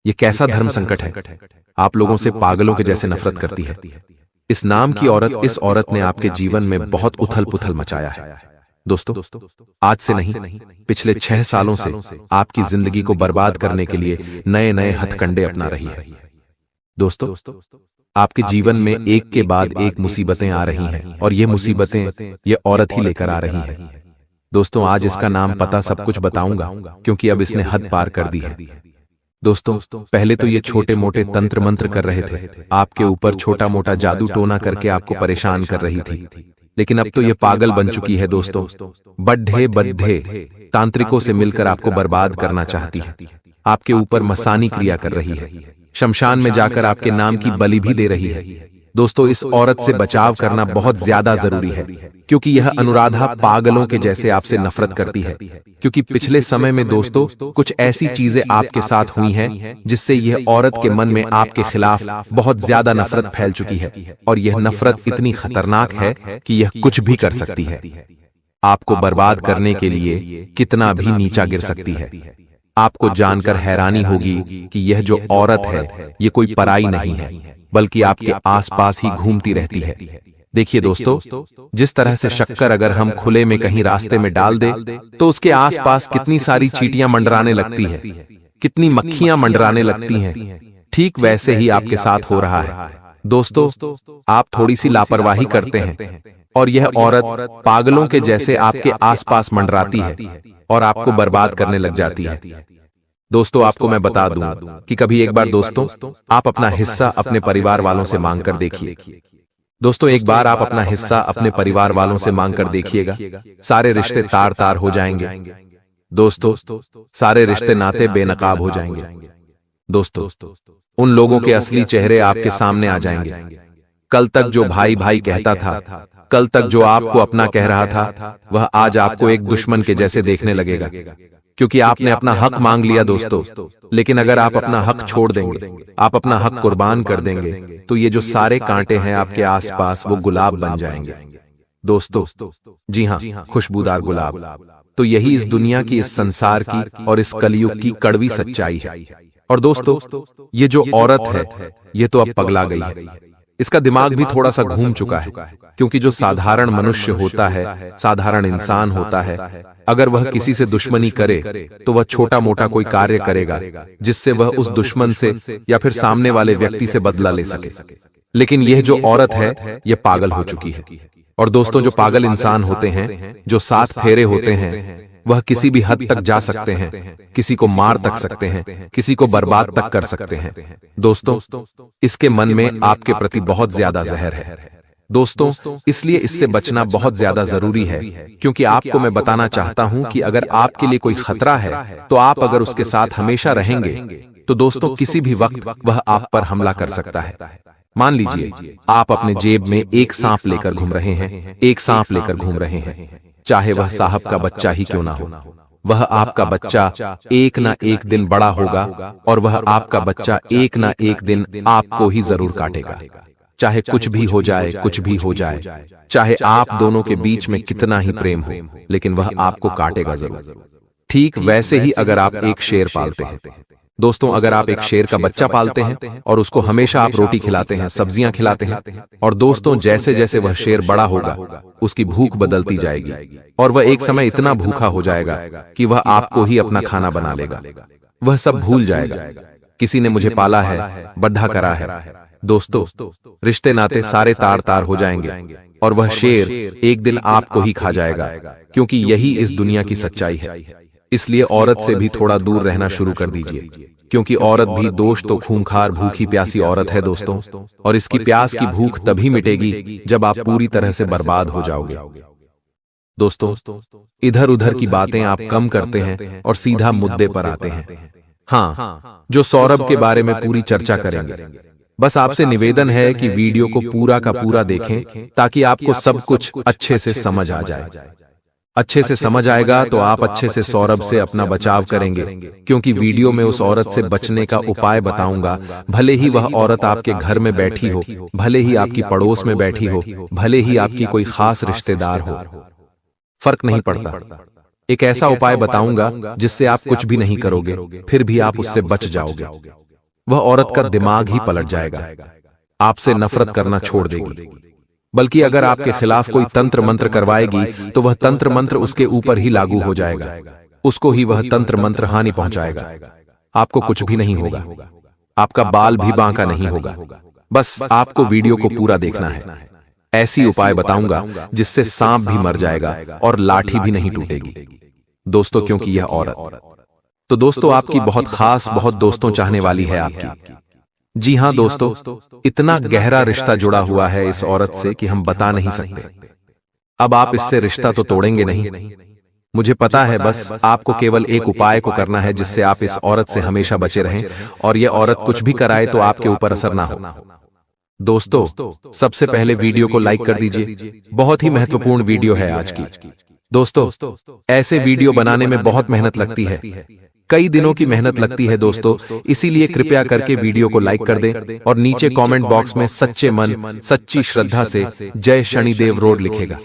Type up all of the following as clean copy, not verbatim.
ये कैसा धर्म संकट है? आप लोगों से पागलों के जैसे नफरत करती है। इस नाम की औरत, इस औरत ने आपके जीवन में बहुत उथल पुथल मचाया है। दोस्तों, आज से नहीं, पिछले 6 सालों से आपकी जिंदगी को बर्बाद करने के लिए नए नए हथकंडे अपना रही है। दोस्तों, आपके जीवन में एक के बाद एक मुसीबतें आ रही हैं और ये मुसीबतें ये औरत ही लेकर आ रही है। दोस्तों, आज इसका नाम पता सब कुछ बताऊंगा, क्योंकि अब इसने हद पार कर दी है। दोस्तों, पहले तो ये छोटे मोटे तंत्र मंत्र कर रहे थे, आपके ऊपर छोटा मोटा जादू टोना करके आपको परेशान कर रही थी, लेकिन अब तो ये पागल बन चुकी है। दोस्तों, बड्ढे बड्ढे तांत्रिकों से मिलकर आपको बर्बाद करना चाहती है, आपके ऊपर मसानी क्रिया कर रही है, शमशान में जाकर आपके नाम की बलि भी दे रही है। दोस्तों, इस औरत से बचाव करना बहुत ज्यादा जरूरी है, क्योंकि यह अनुराधा पागलों के जैसे आपसे नफरत करती है। क्योंकि पिछले समय में दोस्तों कुछ ऐसी चीजें आपके साथ हुई हैं जिससे यह औरत के मन में आपके खिलाफ बहुत ज्यादा नफरत फैल चुकी है, और यह नफरत इतनी खतरनाक है कि यह कुछ भी कर सकती है। आपको बर्बाद करने के लिए कितना भी नीचा गिर सकती है। आपको जानकर हैरानी होगी कि यह जो औरत है ये कोई पराई नहीं है, बल्कि आपके आसपास ही घूमती रहती है। देखिए दोस्तों, जिस तरह से शक्कर अगर हम खुले में कहीं रास्ते में डाल दे तो उसके आसपास कितनी सारी चींटियां मंडराने लगती है, कितनी मक्खियां मंडराने लगती हैं, ठीक वैसे ही आपके साथ हो रहा है। दोस्तों, आप थोड़ी सी लापरवाही करते हैं और यह औरत पागलों के जैसे आपके आसपास मंडराती है और आपको बर्बाद करने लग जाती है। दोस्तों, आपको मैं बता दूं कि कभी एक बार दोस्तों आप अपना हिस्सा अपने परिवार वालों से मांग कर देखिए। दोस्तों, एक बार आप अपना हिस्सा अपने परिवार वालों से मांग कर देखिएगा, सारे रिश्ते तार तार हो जाएंगे। दोस्तों, सारे रिश्ते नाते बेनकाब हो जाएंगे। दोस्तों, उन लोगों के असली चेहरे आपके सामने आ जाएंगे। कल तक जो भाई भाई कहता था, कल तक जो आपको अपना कह रहा था, वह आज आपको एक दुश्मन के जैसे देखने लगेगा, क्योंकि आपने अपना हक मांग लिया। दोस्तों, लेकिन अगर आप अपना हक छोड़ देंगे, आप अपना हक कुर्बान कर देंगे, तो ये जो सारे कांटे हैं आपके आसपास वो गुलाब बन जाएंगे। दोस्तों, जी हाँ, खुशबूदार गुलाब। तो यही इस दुनिया की, इस संसार की और इस कलयुग की कड़वी सच्चाई है। और दोस्तों, ये जो औरत है ये तो अब पगला गई है। इसका दिमाग भी थोड़ा सा घूम चुका है, क्योंकि जो साधारण मनुष्य होता है, साधारण इंसान होता है, अगर वह किसी से दुश्मनी करे तो वह छोटा मोटा कोई कार्य करेगा जिससे वह उस दुश्मन से या फिर सामने वाले व्यक्ति से बदला ले सके। लेकिन यह जो औरत है यह पागल हो चुकी है। और दोस्तों, जो पागल इंसान होते हैं, जो 7 फेरे होते हैं, वह किसी भी हद तक जा सकते हैं, किसी को मार तक सकते हैं, किसी को बर्बाद तक कर सकते हैं। दोस्तों, इसके मन में आपके प्रति बहुत ज्यादा जहर है। दोस्तों, इसलिए इससे बचना बहुत ज्यादा जरूरी है, क्योंकि आपको मैं बताना चाहता हूं कि अगर आपके लिए कोई खतरा है तो आप अगर उसके साथ हमेशा रहेंगे तो दोस्तों किसी भी वक्त वह आप पर हमला कर सकता है। मान लीजिए आप अपने जेब में एक सांप लेकर घूम रहे हैं, एक सांप लेकर घूम रहे हैं, चाहे वह साहब का बच्चा ही क्यों ना हो। वह आपका बच्चा एक ना एक दिन बड़ा होगा और वह आपका बच्चा एक ना एक दिन आपको ही जरूर काटेगा। चाहे कुछ भी हो जाए, कुछ भी हो जाए, चाहे आप दोनों के बीच में कितना ही प्रेम हो, लेकिन वह आपको काटेगा जरूर। ठीक वैसे ही अगर आप एक शेर पालते हैं, दोस्तों, अगर आप एक शेर का बच्चा पालते हैं और उसको हमेशा आप रोटी खिलाते हैं, सब्जियां खिलाते हैं, और दोस्तों जैसे जैसे वह शेर बड़ा होगा उसकी भूख बदलती जाएगी और वह एक समय इतना भूखा हो जाएगा कि वह आपको ही अपना खाना बना लेगा। वह सब भूल जाएगा, किसी ने मुझे पाला है, बड्ढा करा है। दोस्तों, रिश्ते नाते सारे तार तार हो जाएंगे और वह शेर एक दिन आपको ही खा जाएगा, क्योंकि यही इस दुनिया की सच्चाई है। इसलिए औरत से भी थोड़ा दूर रहना शुरू कर दीजिए, क्योंकि औरत भी दोष तो खूंखार भूखी प्यासी औरत है दोस्तों, और इसकी प्यास की भूख तभी मिटेगी जब आप पूरी तरह से बर्बाद हो जाओगे। दोस्तों, इधर उधर की बातें आप कम करते हैं और सीधा मुद्दे पर आते हैं। हाँ, जो सौरभ के बारे में पूरी चर्चा करेंगे। बस आपसे निवेदन है कि वीडियो को पूरा का पूरा देखें ताकि आपको सब कुछ अच्छे से समझ आ जाए। अच्छे से समझ आएगा तो आप अच्छे से सौरभ से अपना बचाव करेंगे, क्योंकि वीडियो में उस औरत से बचने का उपाय बताऊंगा। भले ही वह औरत आपके घर में बैठी हो, भले ही आपकी पड़ोस में बैठी हो, भले ही आपकी कोई खास रिश्तेदार हो, फर्क नहीं पड़ता। एक ऐसा उपाय बताऊंगा जिससे आप कुछ भी नहीं करोगे, फिर भी आप उससे बच जाओगे। वह औरत का दिमाग ही पलट जाएगा, आपसे नफरत करना छोड़ देगी। बल्कि अगर आपके खिलाफ कोई तंत्र मंत्र करवाएगी तो वह तंत्र मंत्र उसके ऊपर ही लागू हो जाएगा, उसको ही वह तंत्र मंत्र हानि पहुंचाएगा। आपको कुछ भी नहीं होगा, आपका बाल भी बांका नहीं होगा। बस आपको वीडियो को पूरा देखना है। ऐसी उपाय बताऊंगा जिससे सांप भी मर जाएगा और लाठी भी नहीं टूटेगी। दोस्तों, क्योंकि यह औरत तो दोस्तों आपकी बहुत खास, बहुत दोस्तों चाहने वाली है आपकी। जी हां दोस्तों, इतना गहरा रिश्ता जुड़ा हुआ है इस औरत से कि हम बता नहीं सकते। अब आप इससे रिश्ता तो तोड़ेंगे नहीं, मुझे पता है। बस आपको केवल एक उपाय को करना है जिससे आप इस औरत से हमेशा बचे रहें और यह औरत कुछ भी कराए तो आपके ऊपर असर ना हो। दोस्तों, सबसे पहले वीडियो को लाइक कर दीजिए, बहुत ही महत्वपूर्ण वीडियो है आज की। दोस्तों, ऐसे वीडियो बनाने में बहुत मेहनत लगती है, कई दिनों की मेहनत लगती है दोस्तों, इसीलिए कृपया करके वीडियो को लाइक कर दें और नीचे कमेंट बॉक्स में सच्चे मन, सच्ची श्रद्धा से जय शनिदेव रोड लिखेगा।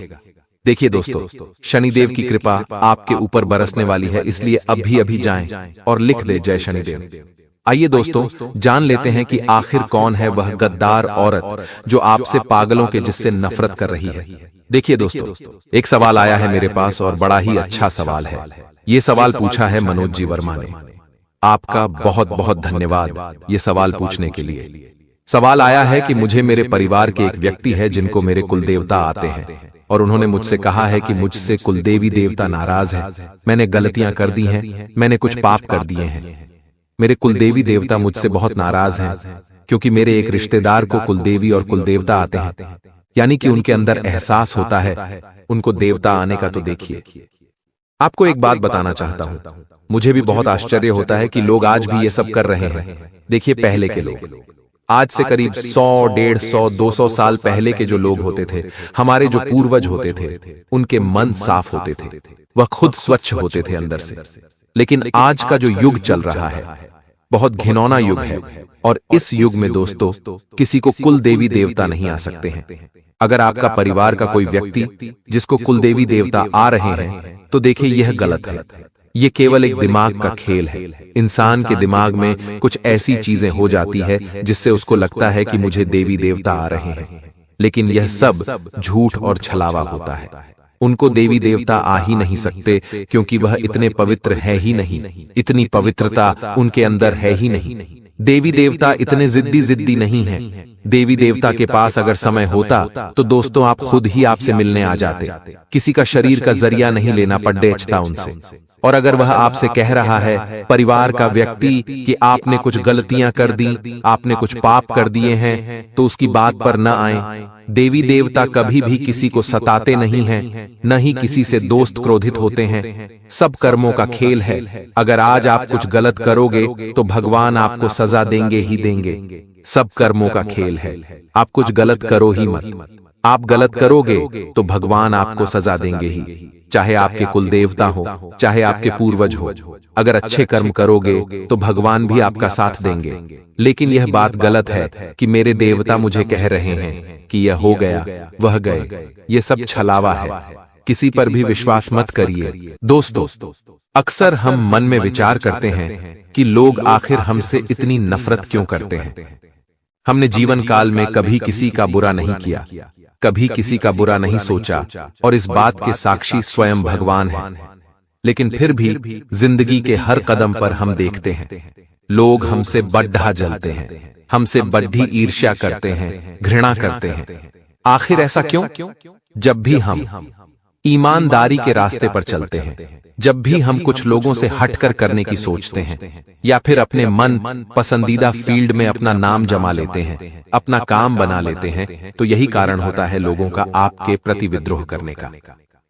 देखिए दोस्तों, शनिदेव की कृपा आपके ऊपर बरसने वाली है, इसलिए अभी अभी जाएं और लिख दे जय शनिदेव। आइए दोस्तों, जान लेते हैं कि आखिर कौन है वह गद्दार औरत जो आपसे पागलों के जिससे नफरत कर रही है। देखिए दोस्तों, एक सवाल आया है मेरे पास और बड़ा ही अच्छा सवाल है। ये सवाल पूछा है मनोज जी वर्मा ने। आपका बहुत बहुत धन्यवाद ये सवाल पूछने के लिए। सवाल आया है कि मुझे मेरे परिवार के एक व्यक्ति है जिनको मेरे कुलदेवता आते हैं और उन्होंने मुझसे कहा है कि मुझसे कुलदेवी देवता नाराज है, मैंने गलतियां कर दी हैं, मैंने कुछ पाप कर दिए हैं। मेरे कुलदेवी देवता मुझसे बहुत नाराज हैं क्योंकि मेरे एक रिश्तेदार को कुलदेवी और कुलदेवता आते हैं, यानी कि उनके अंदर एहसास होता है उनको देवता आने का। तो देखिए, आपको एक बात बताना चाहता हूं, मुझे भी बहुत आश्चर्य होता है कि लोग आज भी ये सब कर रहे हैं। देखिए, पहले के लोग, आज से करीब 100, 150, 200 साल पहले के जो लोग होते थे, हमारे जो पूर्वज होते थे, उनके मन साफ होते थे, वह खुद स्वच्छ होते थे अंदर से। लेकिन आज का जो युग चल रहा है बहुत घिनौना युग है और इस युग में दोस्तों किसी को कुल देवी देवता नहीं आ सकते हैं। अगर आपका परिवार का कोई व्यक्ति जिसको कुल देवी देवता आ रहे हैं तो देखिए यह गलत है। ये केवल एक दिमाग का खेल है। इंसान के दिमाग में कुछ ऐसी चीजें हो जाती है जिससे उसको लगता है कि मुझे देवी देवता आ रहे हैं, लेकिन यह सब झूठ और छलावा होता है। उनको देवी देवता आ ही नहीं सकते क्योंकि वह इतने पवित्र है ही नहीं, इतनी पवित्रता उनके अंदर है ही नहीं। देवी देवता इतने जिद्दी नहीं हैं। देवी देवता के पास अगर समय होता तो दोस्तों आप खुद ही आपसे मिलने आ जाते, किसी का शरीर का जरिया नहीं लेना पड़ता उनसे। और अगर वह आपसे कह रहा है परिवार का व्यक्ति कि आपने कुछ गलतियां कर दी, आपने कुछ पाप कर दिए हैं, तो उसकी बात पर न आए। देवी देवता कभी भी किसी को सताते नहीं हैं, न ही किसी से दोस्त क्रोधित होते हैं। सब कर्मों का खेल है। अगर आज आप कुछ गलत करोगे तो भगवान आपको सजा देंगे ही देंगे। सब कर्मों का खेल है। आप कुछ गलत करो ही मत। आप गलत करोगे तो भगवान आपको सजा देंगे ही, चाहे आपके कुल देवता हो, चाहे आपके पूर्वज हो। अगर अच्छे कर्म करोगे तो भगवान भी आपका साथ देंगे। लेकिन यह बात गलत है कि मेरे देवता मुझे कह रहे हैं कि यह हो गया, वह गए। ये सब छलावा है, किसी पर भी विश्वास मत करिए। दोस्तों, अक्सर हम मन में विचार करते हैं कि लोग आखिर हमसे इतनी नफरत क्यों करते हैं। हमने जीवन काल में कभी किसी का बुरा नहीं किया, कभी किसी का बुरा नहीं सोचा और इस बात के साक्षी स्वयं भगवान हैं। लेकिन फिर भी जिंदगी के हर कदम पर हम देखते हैं लोग हमसे बड्ढा जलते हैं, हमसे बड्ढी ईर्ष्या करते हैं, घृणा करते हैं। आखिर ऐसा क्यों? जब भी हम ईमानदारी के रास्ते पर चलते हैं, जब भी हम कुछ लोगों से हटकर करने की सोचते हैं या फिर अपने मन पसंदीदा फील्ड में अपना नाम जमा लेते हैं, अपना काम बना लेते हैं, तो यही कारण होता है लोगों का आपके प्रति विद्रोह करने का।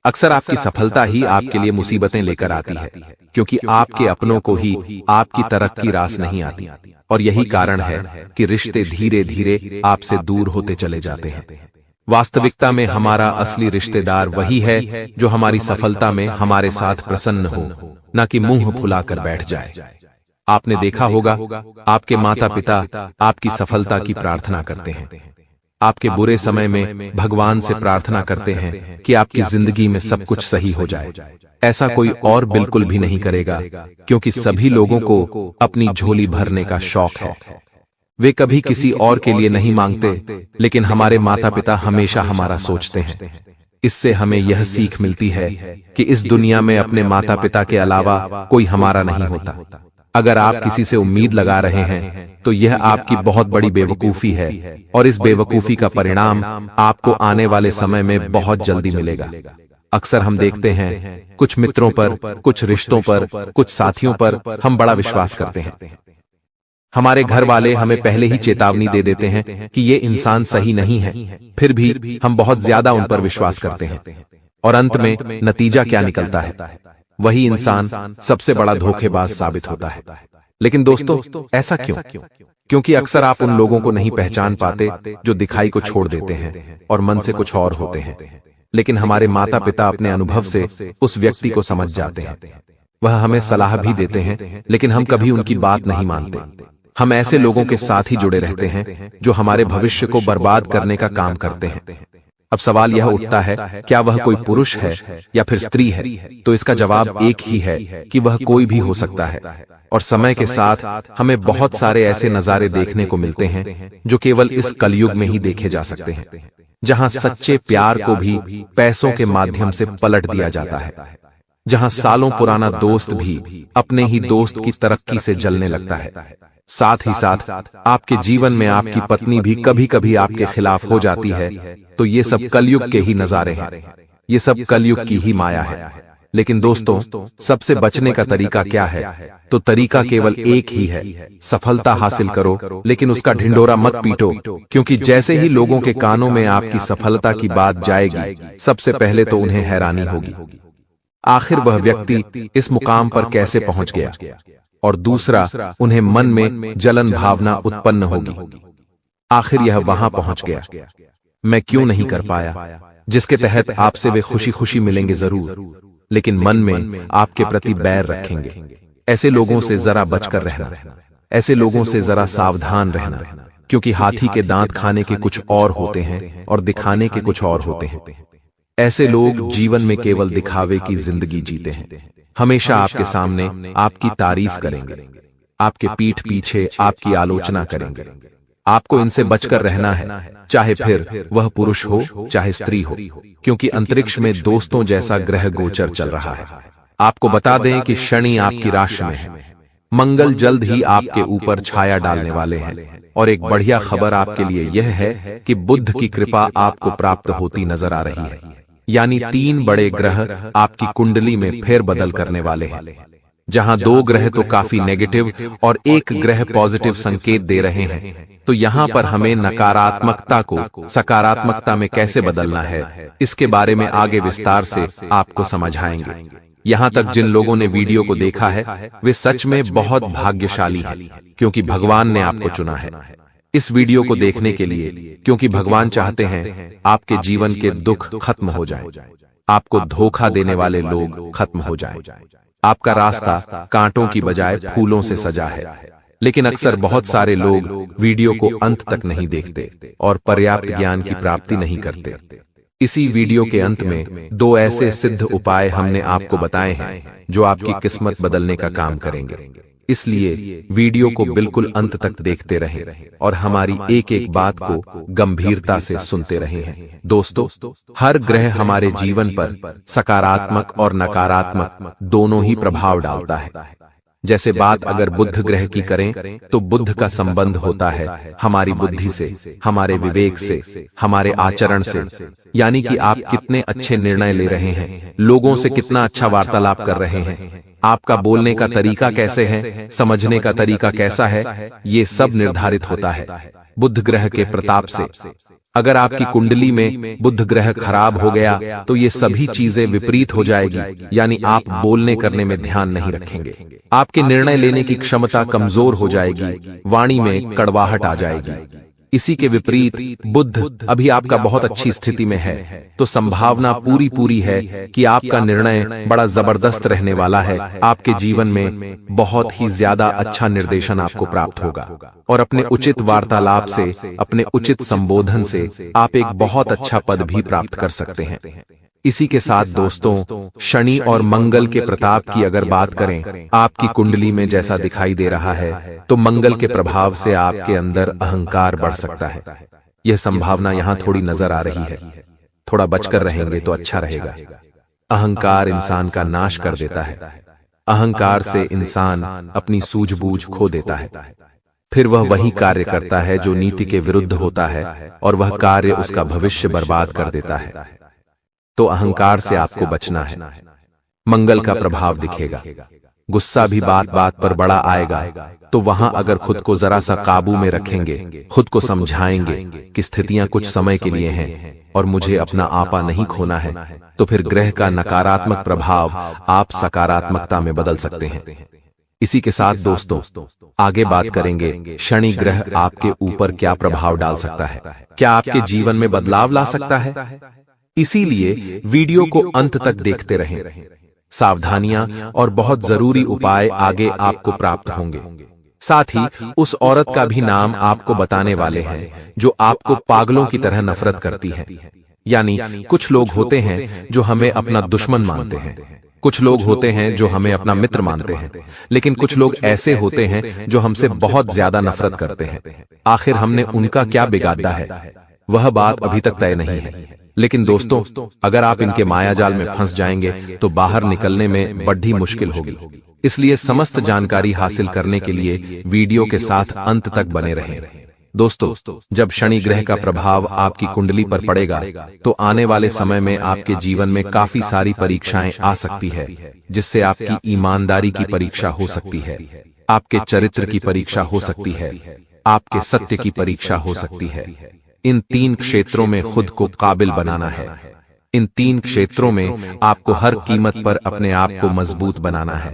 अक्सर आपकी सफलता ही आपके लिए मुसीबतें लेकर आती है क्योंकि आपके अपनों को ही आपकी तरक्की रास नहीं आती और यही कारण है कि रिश्ते धीरे धीरे आपसे दूर होते चले जाते हैं। वास्तविकता में हमारा असली रिश्तेदार वही है जो हमारी सफलता में हमारे साथ प्रसन्न हो, न कि मुंह फुलाकर बैठ जाए। आपने देखा होगा आपके माता पिता आपकी सफलता की प्रार्थना करते हैं, आपके बुरे समय में भगवान से प्रार्थना करते हैं कि आपकी जिंदगी में सब कुछ सही हो जाए। ऐसा कोई और बिल्कुल भी नहीं करेगा क्योंकि सभी लोगों को अपनी झोली भरने का शौक है। वे कभी किसी और के लिए नहीं मांगते, लेकिन हमारे माता पिता हमेशा हमारा सोचते हैं। इससे हमें यह सीख मिलती है कि इस दुनिया में अपने माता पिता के अलावा कोई हमारा नहीं होता। अगर आप किसी से उम्मीद लगा रहे हैं तो यह आपकी बहुत बड़ी बेवकूफी है, और इस बेवकूफी का परिणाम आपको आने वाले समय में बहुत जल्दी मिलेगा। अक्सर हम देखते हैं कुछ मित्रों पर, कुछ रिश्तों पर, कुछ साथियों पर हम बड़ा विश्वास करते हैं। हमारे घर वाले हमें पहले ही चेतावनी दे देते हैं कि ये इंसान सही नहीं है, फिर भी हम बहुत ज्यादा उन पर विश्वास करते हैं, और अंत में नतीजा क्या निकलता है? वही इंसान सबसे बड़ा धोखेबाज साबित होता है। लेकिन दोस्तों, ऐसा क्यों? क्योंकि अक्सर आप उन लोगों को नहीं पहचान पाते जो दिखाई को छोड़ देते हैं और मन से कुछ और होते हैं। लेकिन हमारे माता पिता अपने अनुभव से उस व्यक्ति को समझ जाते हैं। वह हमें सलाह भी देते हैं, लेकिन हम कभी उनकी बात नहीं मानते। हम ऐसे लोगों के साथ ही जुड़े रहते हैं जो हमारे भविष्य को बर्बाद करने का काम करते हैं। अब सवाल यह उठता है, क्या वह कोई पुरुष है या फिर स्त्री है? तो इसका जवाब एक ही है कि वह कोई भी हो सकता है। और समय के साथ हमें बहुत सारे ऐसे नजारे देखने को मिलते हैं जो केवल इस कलयुग में ही देखे जा सकते हैं, जहां सच्चे प्यार को भी पैसों के माध्यम से पलट दिया जाता है, जहां सालों पुराना दोस्त भी अपने ही दोस्त की तरक्की से जलने लगता है। साथ ही साथ आपके जीवन में आपकी पत्नी भी कभी कभी आपके खिलाफ हो जाती है। तो ये सब कलयुग के ही नजारे हैं, ये सब कलयुग की ही माया है। लेकिन दोस्तों, सबसे बचने का तरीका क्या है? तो तरीका केवल एक ही है, सफलता हासिल करो, लेकिन उसका ढिंडोरा मत पीटो, क्योंकि जैसे ही लोगों के कानों में आपकी सफलता की बात जाएगी, सबसे पहले तो उन्हें हैरानी होगी, आखिर वह व्यक्ति इस मुकाम पर कैसे पहुंच गया, और दूसरा, उन्हें मन में जलन भावना उत्पन्न होगी, आखिर यह वहां पहुंच गया, मैं क्यों नहीं कर पाया, जिसके तहत आपसे वे खुशी खुशी मिलेंगे जरूर, लेकिन मन में आपके प्रति बैर रखेंगे। ऐसे लोगों से जरा बचकर रहना, ऐसे लोगों से जरा सावधान रहना, क्योंकि हाथी के दांत खाने के कुछ और होते हैं और दिखाने के कुछ और होते हैं। ऐसे लोग जीवन में केवल दिखावे की जिंदगी जीते हैं, हमेशा आपके सामने आपकी तारीफ करेंगे, आपके पीठ पीछे आपकी आलोचना करेंगे। आपको इनसे बचकर रहना है, चाहे फिर वह पुरुष हो चाहे स्त्री हो, क्योंकि अंतरिक्ष में दोस्तों जैसा ग्रह गोचर चल रहा है। आपको बता दें कि शनि आपकी राशि में है, मंगल जल्द ही आपके ऊपर छाया डालने वाले हैं, और एक बढ़िया खबर आपके लिए यह है कि बुध की कृपा आपको प्राप्त होती नजर आ रही है। यानी 3 बड़े ग्रह आपकी कुंडली में फेरबदल करने वाले हैं। जहां 2 ग्रह तो काफी नेगेटिव और 1 ग्रह पॉजिटिव संकेत दे रहे हैं, तो यहाँ पर हमें नकारात्मकता को सकारात्मकता में कैसे बदलना है, इसके बारे में आगे विस्तार से आपको समझाएंगे। यहाँ तक जिन लोगों ने वीडियो को देखा है वे सच में बहुत भाग्यशाली हैं, क्योंकि भगवान ने आपको चुना है इस वीडियो को देखने के लिए, क्योंकि भगवान चाहते हैं आपके जीवन के दुख खत्म हो जाएं, आपको धोखा देने वाले लोग खत्म हो जाएं, आपका रास्ता कांटों की बजाय फूलों से सजा है। लेकिन अक्सर बहुत सारे लोग वीडियो को अंत तक नहीं देखते और पर्याप्त ज्ञान की प्राप्ति नहीं करते। इसी वीडियो के अंत में 2 ऐसे सिद्ध उपाय हमने आपको बताए हैं जो आपकी किस्मत बदलने का काम करेंगे। इसलिए वीडियो को बिल्कुल अंत तक देखते रहें और हमारी एक एक बात को गंभीरता से सुनते रहें। दोस्तों, हर ग्रह हमारे जीवन पर सकारात्मक और नकारात्मक दोनों ही प्रभाव डालता है। जैसे बात अगर बुध ग्रह की करें तो बुध का संबंध होता है हमारी बुद्धि से, हमारे विवेक से, हमारे आचरण से, यानी कि आप कितने अच्छे निर्णय ले रहे हैं, लोगों से कितना अच्छा वार्तालाप कर रहे हैं, आपका बोलने का तरीका कैसे है, समझने का तरीका कैसा है, ये सब निर्धारित होता है बुध ग्रह के प्रताप से। अगर आपकी कुंडली में बुध ग्रह खराब हो गया तो ये सभी चीजें विपरीत हो जाएगी, यानी आप बोलने करने में ध्यान नहीं रखेंगे, आपके निर्णय लेने की क्षमता कमजोर हो जाएगी, वाणी में कड़वाहट आ जाएगी। इसी के विपरीत बुध अभी आपका बहुत अच्छी स्थिति में है, तो संभावना पूरी है कि आपका निर्णय बड़ा जबरदस्त रहने वाला है, आपके जीवन में बहुत ही ज्यादा अच्छा निर्देशन आपको प्राप्त होगा, और अपने उचित वार्तालाप से, अपने उचित संबोधन से आप एक बहुत अच्छा पद भी प्राप्त कर सकते हैं। इसी के साथ दोस्तों, शनि और मंगल के प्रताप की अगर बात करें, आपकी कुंडली में जैसा दिखाई दे रहा है, तो मंगल के प्रभाव से आपके अंदर अहंकार बढ़ सकता है। यह संभावना यहां थोड़ी नजर आ रही है। थोड़ा बचकर रहेंगे तो अच्छा रहेगा। अहंकार इंसान का नाश कर देता है। अहंकार से इंसान अपनी सूझबूझ खो देता है। फिर वह वही कार्य करता है जो नीति के विरुद्ध होता है, और वह कार्य उसका भविष्य बर्बाद कर देता है। तो अहंकार से आपको बचना है। मंगल का प्रभाव दिखेगा। गुस्सा भी बात बात पर बड़ा आएगा। तो वहां अगर खुद को जरा सा काबू में रखेंगे, खुद को समझाएंगे कि स्थितियां कुछ समय के लिए हैं और मुझे अपना आपा नहीं खोना है, तो फिर ग्रह का नकारात्मक प्रभाव आप सकारात्मकता में बदल सकते हैं। इसी के साथ दोस्तों, आगे बात करेंगे शनि ग्रह आपके ऊपर क्या प्रभाव डाल सकता है, क्या आपके जीवन में बदलाव ला सकता है। इसीलिए वीडियो को अंत तक देखते रहें। सावधानियां और बहुत जरूरी उपाय आगे आपको प्राप्त होंगे। साथ ही उस औरत का भी नाम आपको बताने वाले हैं जो आपको पागलों की तरह नफरत करती है। यानी कुछ लोग होते हैं जो हमें अपना दुश्मन मानते हैं, कुछ लोग होते हैं जो हमें अपना मित्र मानते हैं, लेकिन कुछ लोग ऐसे होते हैं जो हमसे बहुत ज्यादा नफरत करते हैं। आखिर हमने उनका क्या बिगाड़ा है, वह बात अभी तक तय नहीं है। लेकिन दोस्तों, अगर आप इनके मायाजाल में फंस जाएंगे तो बाहर निकलने में बड़ी मुश्किल होगी। इसलिए समस्त जानकारी हासिल करने के लिए वीडियो के साथ अंत तक बने रहें। दोस्तों, जब शनि ग्रह का प्रभाव आपकी कुंडली पर पड़ेगा तो आने वाले समय में आपके जीवन में काफी सारी परीक्षाएं आ सकती है, जिससे आपकी ईमानदारी की परीक्षा हो सकती है, आपके चरित्र की परीक्षा हो सकती है, आपके सत्य की परीक्षा हो सकती है। इन 3 क्षेत्रों में खुद को काबिल बनाना है। इन 3 क्षेत्रों में आपको हर कीमत पर अपने आप को मजबूत बनाना है।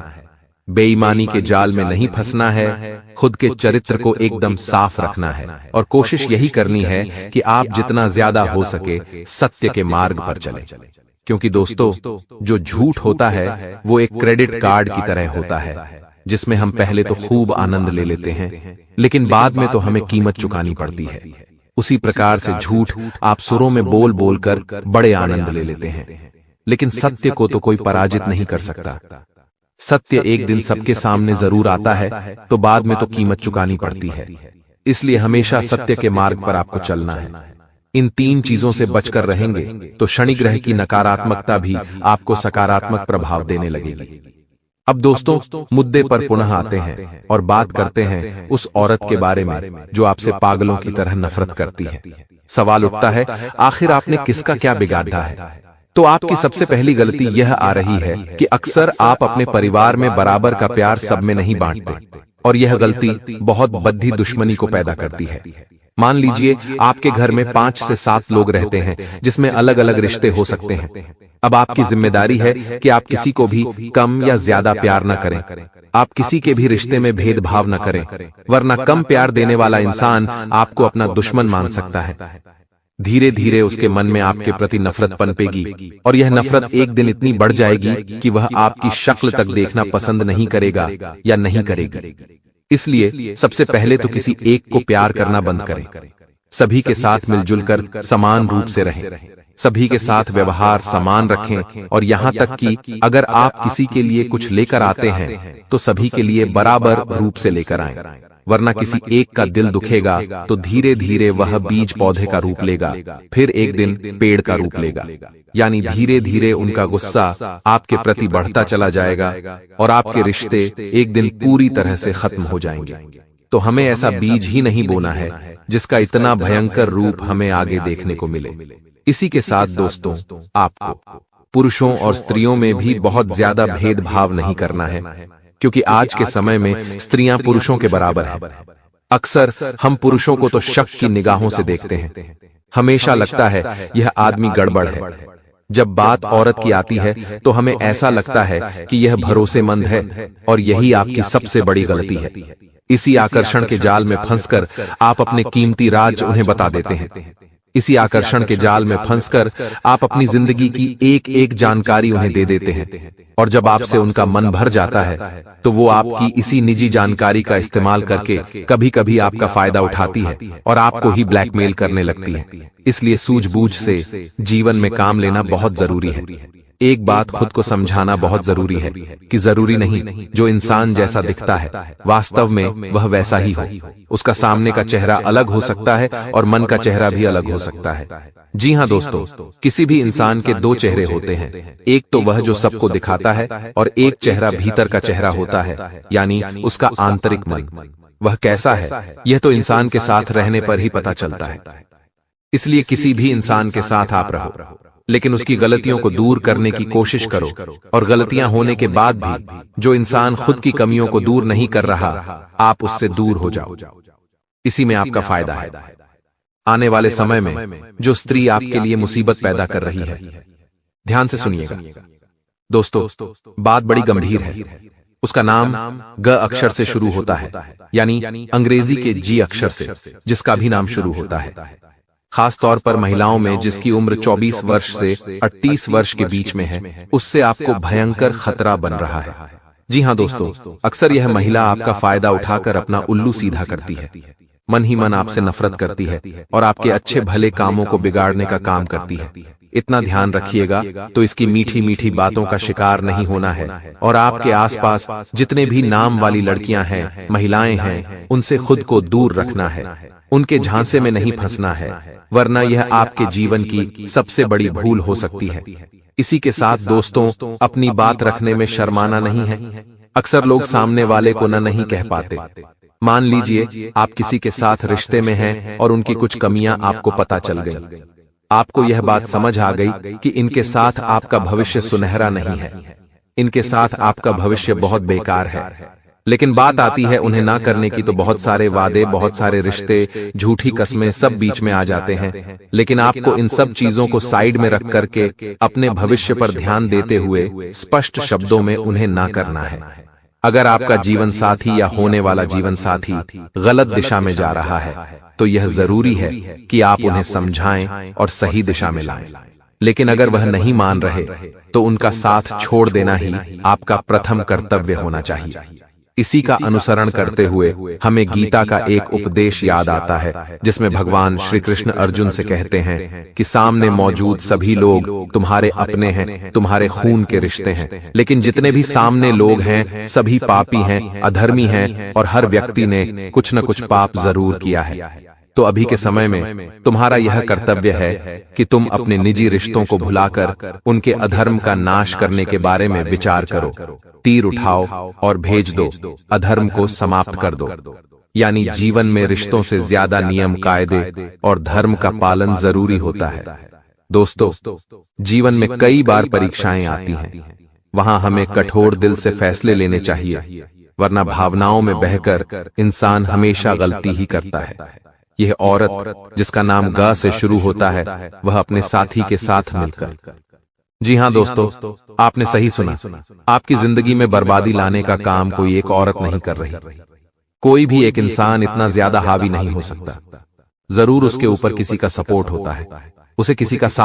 बेईमानी के जाल में नहीं फंसना है, खुद के चरित्र को एकदम साफ रखना है, और कोशिश यही करनी है कि आप जितना ज्यादा हो सके सत्य के मार्ग पर चलें। क्योंकि दोस्तों, जो झूठ होता है वो एक क्रेडिट कार्ड की तरह होता है, जिसमें हम पहले तो खूब आनंद ले लेते हैं, लेकिन बाद में तो हमें कीमत चुकानी पड़ती है। उसी प्रकार से झूठ आप सुरों में बोल बोल कर बड़े आनंद ले लेते हैं, लेकिन सत्य को तो कोई पराजित नहीं कर सकता। सत्य एक दिन सबके सामने जरूर आता है, तो बाद में तो कीमत चुकानी पड़ती है। इसलिए हमेशा सत्य के मार्ग पर आपको चलना है। इन 3 चीजों से बचकर रहेंगे तो शनि ग्रह की नकारात्मकता भी आपको सकारात्मक प्रभाव देने लगेगी। अब दोस्तों, मुद्दे पर पुनः आते हैं और बात करते हैं उस औरत के बारे में जो आपसे पागलों की तरह नफरत करती है। सवाल उठता है, आखिर आपने किसका क्या बिगाड़ा है? तो आपकी सबसे पहली गलती यह आ रही है कि अक्सर आप अपने परिवार में बराबर का प्यार सब में नहीं बांटते, और यह गलती बहुत बड़ी दुश्मनी को पैदा करती है। मान लीजिए आपके घर में 5 से 7 लोग रहते हैं, जिसमें अलग अलग रिश्ते हो सकते हैं। अब आपकी जिम्मेदारी है कि आप किसी को भी कम या ज्यादा प्यार न करें। आप किसी के भी रिश्ते में भेदभाव न करें, वरना कम प्यार देने वाला इंसान आपको अपना दुश्मन मान सकता है। धीरे धीरे उसके मन में आपके प्रति नफरत पनपेगी, और यह नफरत एक दिन इतनी बढ़ जाएगी कि वह आपकी शक्ल तक देखना पसंद नहीं करेगा या नहीं करेगी। इसलिए सबसे पहले तो किसी एक को प्यार करना बंद करें। सभी के साथ मिलजुल कर समान रूप से रहें, सभी के साथ व्यवहार समान रखें, और यहाँ तक कि अगर आप किसी के लिए कुछ लेकर आते हैं तो सभी के लिए बराबर रूप से लेकर आएं। वरना किसी एक का दिल दुखेगा तो धीरे धीरे वह बीज पौधे का रूप लेगा, फिर एक दिन पेड़ का रूप लेगा। यानी धीरे धीरे उनका गुस्सा आपके प्रति बढ़ता चला जाएगा और आपके रिश्ते एक दिन पूरी तरह से खत्म हो जाएंगे। तो हमें ऐसा बीज ही नहीं बोना है जिसका इतना भयंकर रूप हमें आगे देखने को मिले। इसी के साथ दोस्तों, आपको पुरुषों और स्त्रियों में भी बहुत ज्यादा भेदभाव नहीं करना है, क्योंकि आज के समय में स्त्रियां पुरुषों के बराबर हैं। अक्सर हम पुरुषों को तो शक की निगाहों से देखते हैं। हमेशा लगता है यह आदमी गड़बड़ है। जब बात औरत की आती है तो हमें ऐसा लगता है कि यह भरोसेमंद है, और यही आपकी सबसे बड़ी गलती है। इसी आकर्षण के जाल में फंसकर आप अपने कीमती राज उन्हें बता देते हैं। इसी आकर्षण के जाल में फंसकर आप अपनी जिंदगी की एक एक जानकारी उन्हें दे देते हैं, और जब आपसे उनका मन भर जाता है तो वो आपकी इसी निजी जानकारी का इस्तेमाल करके कभी कभी आपका फायदा उठाती है और आपको ही ब्लैकमेल करने लगती है। इसलिए सूझबूझ से जीवन में काम लेना बहुत जरूरी है। एक बात खुद को समझाना बहुत जरूरी है कि जरूरी नहीं जो इंसान जैसा दिखता है वास्तव में वह वैसा ही हो। उसका सामने का चेहरा अलग हो सकता है और मन का चेहरा भी अलग हो सकता है। जी हाँ दोस्तों, किसी भी इंसान के दो चेहरे होते हैं, एक तो वह जो सबको दिखाता है और एक चेहरा भीतर का चेहरा होता है, यानी उसका आंतरिक मन। वह कैसा है यह तो इंसान के साथ रहने पर ही पता चलता है। इसलिए किसी भी इंसान के साथ आप रहो, लेकिन उसकी गलतियों को दूर करने की कोशिश करो, और गलतियां होने के बाद भी जो इंसान खुद की कमियों को दूर नहीं कर रहा, आप उससे दूर हो जाओ। इसी में आपका फायदा है। आने वाले समय में जो स्त्री आपके लिए मुसीबत पैदा कर रही है, ध्यान से सुनिएगा दोस्तों, बात बड़ी गंभीर है। उसका नाम ग अक्षर से शुरू होता है, यानी अंग्रेजी के जी अक्षर से, जिसका भी नाम शुरू होता है। खास तौर पर महिलाओं में जिसकी उम्र 24 वर्ष से 38 वर्ष के बीच में है, उससे आपको भयंकर खतरा बन रहा है। जी हाँ दोस्तों, अक्सर यह महिला आपका फायदा उठाकर अपना उल्लू सीधा करती है, मन ही मन आपसे नफरत करती है और आपके अच्छे भले कामों को बिगाड़ने का काम करती है। इतना ध्यान रखिएगा तो इसकी मीठी मीठी बातों का शिकार नहीं होना है, और आपके आसपास जितने भी नाम वाली लड़कियां हैं, महिलाएं हैं, उनसे खुद को दूर रखना है। उनके झांसे में नहीं फंसना है, वरना यह आपके जीवन की सबसे बड़ी भूल हो सकती है। इसी के साथ दोस्तों, अपनी बात रखने में शर्माना नहीं है। अक्सर लोग सामने वाले को न नहीं कह पाते। मान लीजिए आप किसी के साथ रिश्ते में हैं और उनकी कुछ कमियां आपको पता चल गई। आपको यह बात समझ आ गई कि इनके साथ आपका भविष्य सुनहरा नहीं है, इनके साथ आपका भविष्य बहुत बेकार है। लेकिन बात आती है उन्हें ना करने की तो बहुत सारे वादे, बहुत सारे रिश्ते, झूठी कस्में सब बीच में आ जाते हैं। लेकिन आपको इन सब चीजों को साइड में रख करके अपने भविष्य पर ध्यान देते हुए स्पष्ट शब्दों में उन्हें ना करना है। अगर आपका जीवन साथी या होने वाला जीवन साथी गलत दिशा में जा रहा है तो यह जरूरी है कि आप उन्हें समझाएं और सही दिशा में लाएं। लेकिन अगर वह नहीं मान रहे तो उनका साथ छोड़ देना ही आपका प्रथम कर्तव्य होना चाहिए। इसी का अनुसरण करते हुए हमें गीता का एक उपदेश याद आता है, जिसमें भगवान श्री कृष्ण अर्जुन से कहते हैं कि सामने मौजूद सभी लोग तुम्हारे अपने हैं, तुम्हारे खून के रिश्ते हैं, लेकिन जितने भी सामने लोग हैं सभी पापी हैं, अधर्मी हैं, और हर व्यक्ति ने कुछ न कुछ पाप जरूर किया है। तो अभी के समय में तुम्हारा यह कर्तव्य है कि तुम अपने निजी रिश्तों को भुलाकर उनके अधर्म का नाश करने के बारे में विचार करो। तीर उठाओ और भेज दो, अधर्म को समाप्त कर दो। यानी जीवन में रिश्तों से ज्यादा नियम, कायदे और धर्म का पालन जरूरी होता है। दोस्तों, जीवन में कई बार परीक्षाएं आती हैं, वहां हमें कठोर दिल से फैसले लेने चाहिए, वरना भावनाओं में बहकर इंसान हमेशा गलती ही करता है। यह औरत जिसका नाम ग से शुरू होता है, वह अपने साथी के साथ मिलकर, जी हाँ दोस्तों, आपने सही सुना, आपकी जिंदगी में बर्बादी लाने का काम कोई एक औरत नहीं कर रही। कोई भी एक इंसान इतना ज्यादा हावी नहीं हो सकता। जरूर उसके ऊपर किसी का सपोर्ट होता है, उसे किसी का साथ